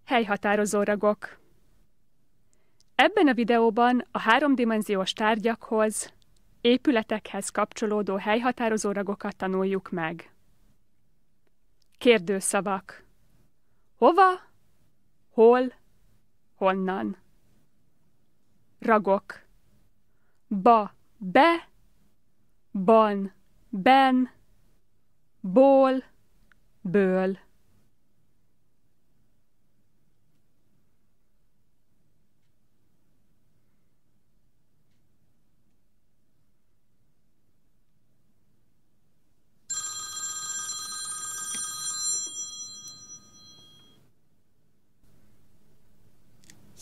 Helyhatározó ragok. Ebben a videóban a háromdimenziós tárgyakhoz, épületekhez kapcsolódó helyhatározó ragokat tanuljuk meg. Kérdőszavak. Hova? Hol? Honnan? Ragok. Ba, be, ban, ben, ból, ből.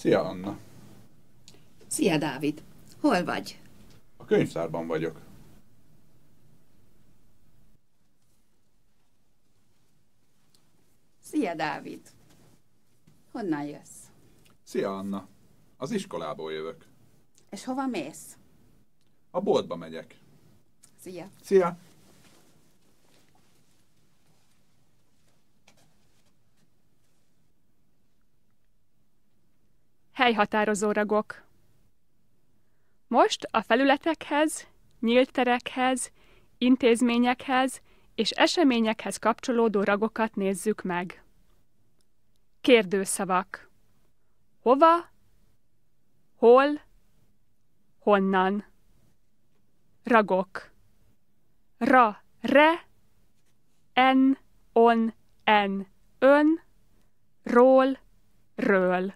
Szia, Anna! Szia, Dávid! Hol vagy? A könyvtárban vagyok. Szia, Dávid! Honnan jössz? Szia, Anna! Az iskolából jövök. És hova mész? A boltba megyek. Szia! Szia! Helyhatározó ragok. Most a felületekhez, nyílt terekhez, intézményekhez és eseményekhez kapcsolódó ragokat nézzük meg. Kérdőszavak. Hova? Hol? Honnan? Ragok. Ra, re, en, on, en, ön, ról, ről.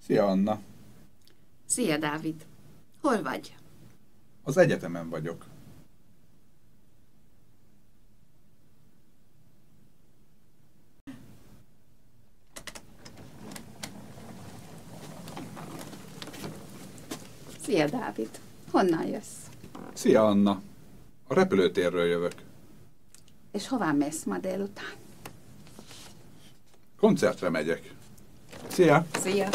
Szia, Anna! Szia, Dávid! Hol vagy? Az egyetemen vagyok. Szia, Dávid! Honnan jössz? Szia, Anna! A repülőtérről jövök. És hová mész ma délután? Koncertre megyek. Szia! Szia!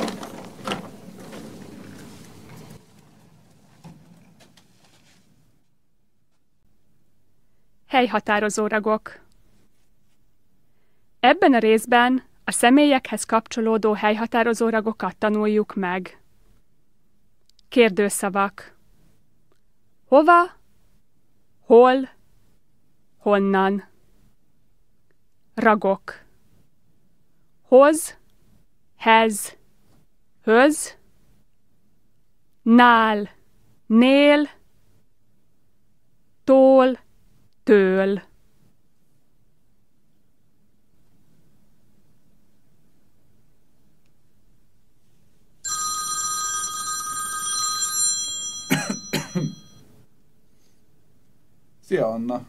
Helyhatározó ragok. Ebben a részben a személyekhez kapcsolódó helyhatározó ragokat tanuljuk meg. Kérdőszavak. Hova? Hol? Honnan? Ragok. Hoz, hez, höz, nál, nél, tól, től. Szia, Anna!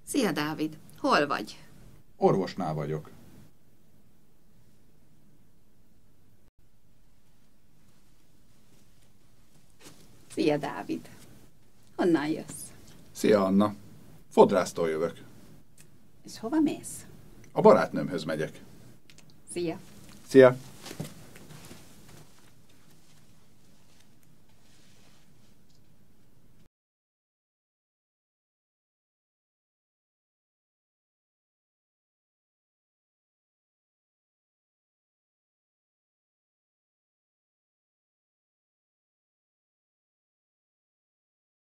Szia, Dávid! Hol vagy? Orvosnál vagyok. Szia, Dávid! Honnan jössz? Szia, Anna! Fodrásztól jövök. És hova mész? A barátnőmhöz megyek. Szia! Szia!